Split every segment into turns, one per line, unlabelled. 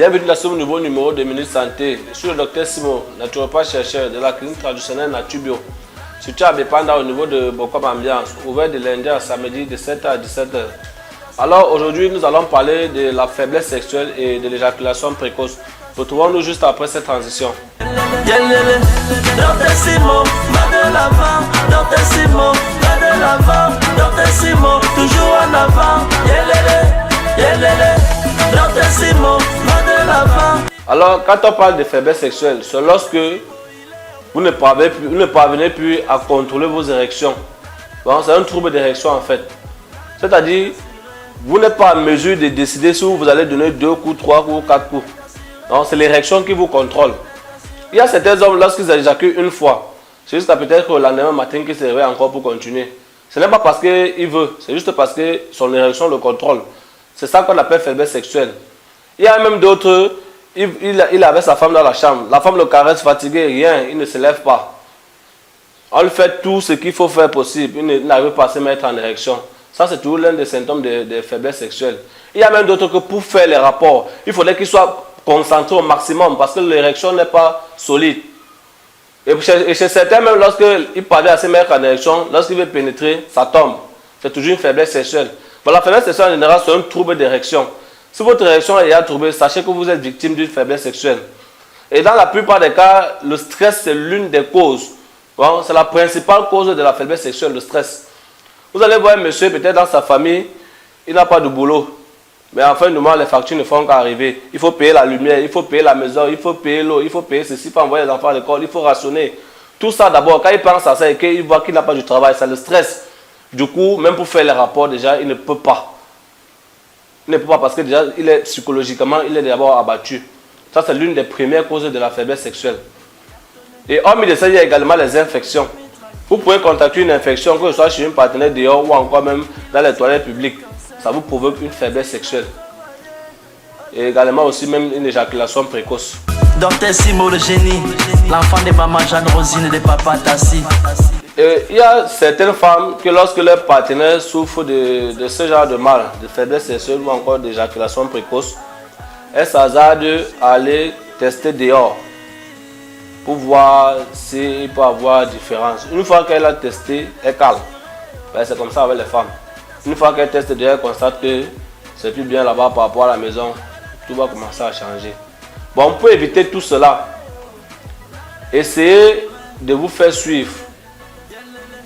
Bienvenue dans ce nouveau numéro de Minute Santé. Je suis le docteur Simon, naturopathe chercheur de la clinique traditionnelle Natubio. Situé à Bépanda au niveau de Bokom Ambiance, ouvert de lundi à samedi de 7h à 17h. Alors aujourd'hui, nous allons parler de la faiblesse sexuelle et de l'éjaculation précoce. Retrouvons-nous juste après cette transition.
Docteur Simon, va de l'avant. Docteur Simon, va de l'avant. Docteur Simon, toujours en avant. Docteur Simon, va de l'avant.
Alors, quand on parle de faiblesse sexuelle, c'est lorsque vous ne parvenez plus à contrôler vos érections. Bon, c'est un trouble d'érection en fait. C'est-à-dire, vous n'êtes pas en mesure de décider si vous allez donner 2 coups, 3 coups, 4 coups. C'est l'érection qui vous contrôle. Il y a certains hommes, lorsqu'ils éjaculent une fois, c'est juste peut-être le lendemain matin qu'ils se réveillent encore pour continuer. Ce n'est pas parce qu'il veut, c'est juste parce que son érection le contrôle. C'est ça qu'on appelle faiblesse sexuelle. Il y a même d'autres, il avait sa femme dans la chambre. La femme le caresse fatigué, rien, il ne se lève pas. On lui fait tout ce qu'il faut faire possible, il n'arrive pas à se mettre en érection. Ça, c'est toujours l'un des symptômes de faiblesse sexuelle. Il y a même d'autres que pour faire les rapports, il faudrait qu'ils soient concentrés au maximum parce que l'érection n'est pas solide. Et chez certains, même lorsqu'il parvient à se mettre en érection, lorsqu'il veut pénétrer, ça tombe. C'est toujours une faiblesse sexuelle. Bon, la faiblesse sexuelle en général, c'est un trouble d'érection. Si votre érection est déjà troublée, sachez que vous êtes victime d'une faiblesse sexuelle. Et dans la plupart des cas, le stress, c'est l'une des causes. Bon, c'est la principale cause de la faiblesse sexuelle, le stress. Vous allez voir un monsieur, peut-être dans sa famille, il n'a pas de boulot. Mais en fin de mois, les factures ne font qu'arriver. Il faut payer la lumière, il faut payer la maison, il faut payer l'eau, il faut payer ceci, il faut envoyer les enfants à l'école, il faut rationner. Tout ça d'abord, quand il pense à ça et qu'il voit qu'il n'a pas du travail, ça le stresse. Du coup, même pour faire les rapports, déjà, il ne peut pas. Il ne peut pas parce que déjà, psychologiquement, il est d'abord abattu. Ça, c'est l'une des premières causes de la faiblesse sexuelle. Et hormis de ça, il y a également les infections. Vous pouvez contracter une infection, que ce soit chez un partenaire dehors ou encore même dans les toilettes publiques. Ça vous provoque une faiblesse sexuelle. Et également aussi même une éjaculation précoce.
Docteur Simon le génie, l'enfant de maman Jeanne Rosine et de papa Tassi.
Il y a certaines femmes que lorsque leur partenaire souffre de ce genre de mal, de faiblesse sexuelle ou encore d'éjaculation précoce, elles s'hasardent à aller tester dehors pour voir s'il peut avoir différence. Une fois qu'elle a testé, elle calme. C'est comme ça avec les femmes. Une fois qu'elle teste dehors, elle constate que c'est plus bien là-bas par rapport à la maison, tout va commencer à changer. Bon, on peut éviter tout cela. Essayez de vous faire suivre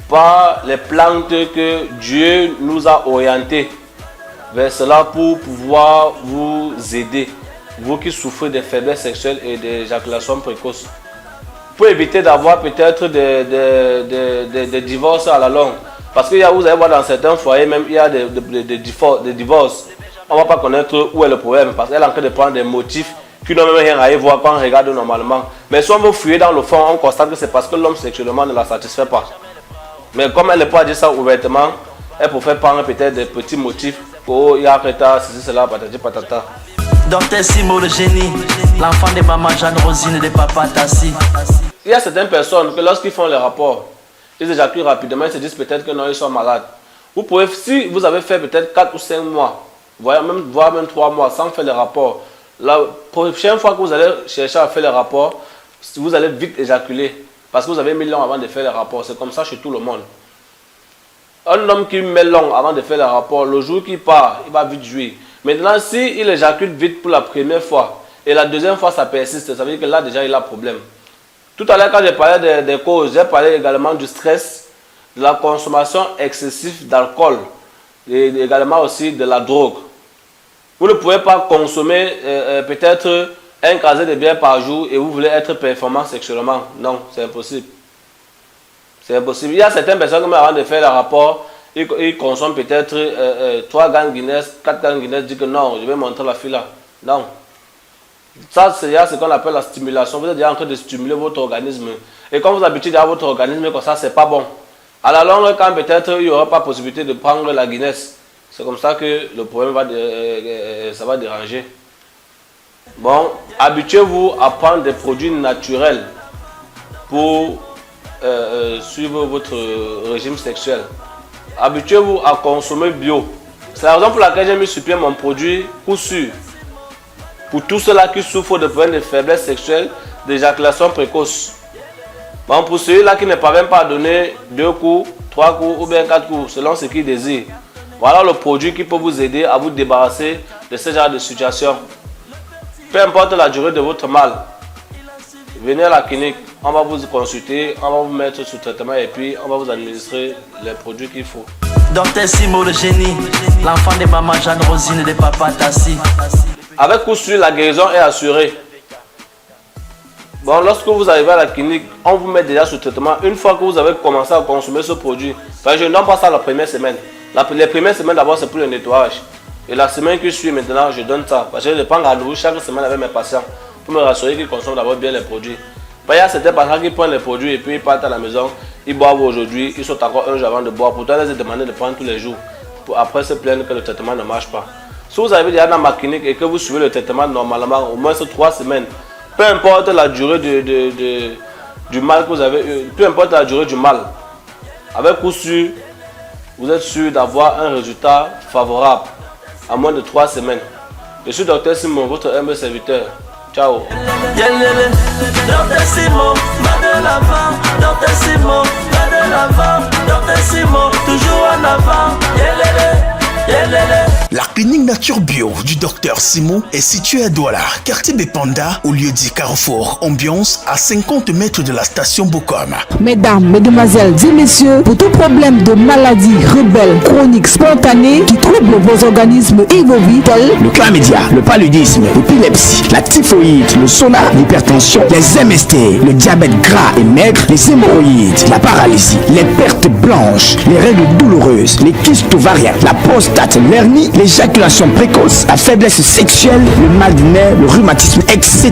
par les plantes que Dieu nous a orientées vers cela pour pouvoir vous aider, vous qui souffrez de faiblesse sexuelle et d'éjaculation précoce. Pour éviter d'avoir peut-être des divorces à la longue. Parce que vous allez voir dans certains foyers, même il y a des divorces. On ne va pas connaître où est le problème parce qu'elle est en train de prendre des motifs qui n'ont même rien à y voir quand on regarde normalement. Mais si on veut fouiller dans le fond, on constate que c'est parce que l'homme sexuellement ne la satisfait pas. Mais comme elle ne peut pas dire ça ouvertement, elle peut faire prendre peut-être des petits motifs. Oh, il y a ceci, cela, patati, patata.
Docteur Simon le génie, l'enfant de maman Jeanne Rosine et de papa Tassi.
Il y a certaines personnes que lorsqu'ils font les rapports, ils éjaculent rapidement, ils se disent peut-être que non, ils sont malades. Vous pouvez, si vous avez fait peut-être 4 ou 5 mois, voire même 3 mois sans faire les rapports, la prochaine fois que vous allez chercher à faire les rapports, vous allez vite éjaculer. Parce que vous avez mis long avant de faire les rapports. C'est comme ça chez tout le monde. Un homme qui met long avant de faire les rapports, le jour qu'il part, il va vite jouir. Maintenant, s'il éjacule vite pour la première fois, et la deuxième fois ça persiste, ça veut dire que là déjà il a problème. Tout à l'heure quand j'ai parlé des causes, j'ai parlé également du stress, de la consommation excessive d'alcool, et également aussi de la drogue. Vous ne pouvez pas consommer peut-être un casier de bière par jour et vous voulez être performant sexuellement. Non, c'est impossible. C'est impossible. Il y a certaines personnes qui, avant de faire le rapport, ils consomment peut-être 3 grammes Guinness, 4 grammes Guinness, disent que non, je vais montrer la fille là. Non. Ça, c'est ce qu'on appelle la stimulation. Vous êtes déjà en train de stimuler votre organisme. Et quand vous habituez à votre organisme comme ça, c'est pas bon. À la longue, quand peut-être il n'y aura pas possibilité de prendre la Guinness, c'est comme ça que le problème ça va déranger. Bon, habituez-vous à prendre des produits naturels pour suivre votre régime sexuel. Habituez-vous à consommer bio. C'est la raison pour laquelle j'ai mis sur pied mon produit coup sûr. pour tous ceux-là qui souffrent de problèmes de faiblesse sexuelle, d'éjaculation précoce. Bon, pour ceux-là qui ne parviennent pas à donner 2 coups, 3 coups ou bien 4 coups, selon ce qu'ils désirent, voilà le produit qui peut vous aider à vous débarrasser de ce genre de situation. Peu importe la durée de votre mal, venez à la clinique, on va vous consulter, on va vous mettre sous traitement et puis on va vous administrer les produits qu'il faut.
Docteur Simo le génie, l'enfant de maman Jeanne Rosine et de papa Tassi.
Avec coup sûr, la guérison est assurée. Bon, lorsque vous arrivez à la clinique, on vous met déjà sous traitement une fois que vous avez commencé à consommer ce produit. Enfin, je ne donne pas ça la première semaine. Les premières semaines d'abord c'est pour le nettoyage. Et la semaine qui suit maintenant, je donne ça. Parce que je prends rendez-vous chaque semaine avec mes patients pour me rassurer qu'ils consomment d'abord bien les produits. Il y a certains patients qui prennent les produits et puis ils partent à la maison, ils boivent aujourd'hui, ils sont encore un jour avant de boire. Pourtant, ils ont demandé de prendre tous les jours. Pour après se plaindre que le traitement ne marche pas. Si vous arrivez déjà dans ma clinique et que vous suivez le traitement normalement, au moins 3 semaines, peu importe la durée du mal que vous avez eu, peu importe la durée du mal, avec coup sûr, vous êtes sûr d'avoir un résultat favorable à moins de 3 semaines. Je suis Docteur Simon, votre humble serviteur. Ciao.
Docteur Simon, va de l'avant. Docteur Simon, va de l'avant. Docteur Simon, toujours en avant.
La clinique Nature Bio du Docteur Simon est située à Douala, quartier Bepanda, au lieu dit Carrefour Ambiance, à 50 mètres de la station Bokom.
Mesdames, mesdemoiselles et messieurs, pour tout problème de maladie rebelle, chronique, spontanée qui trouble vos organismes et vos vies, tels
le chlamydia, le paludisme, l'épilepsie, la typhoïde, le sauna, l'hypertension, les MST, le diabète gras et maigre, les hémorroïdes, la paralysie, les pertes blanches, les règles douloureuses, les kystes ovariens, la prostate, l'hernie, l'éjaculation précoce, la faiblesse sexuelle, le mal du nerf, le rhumatisme, etc.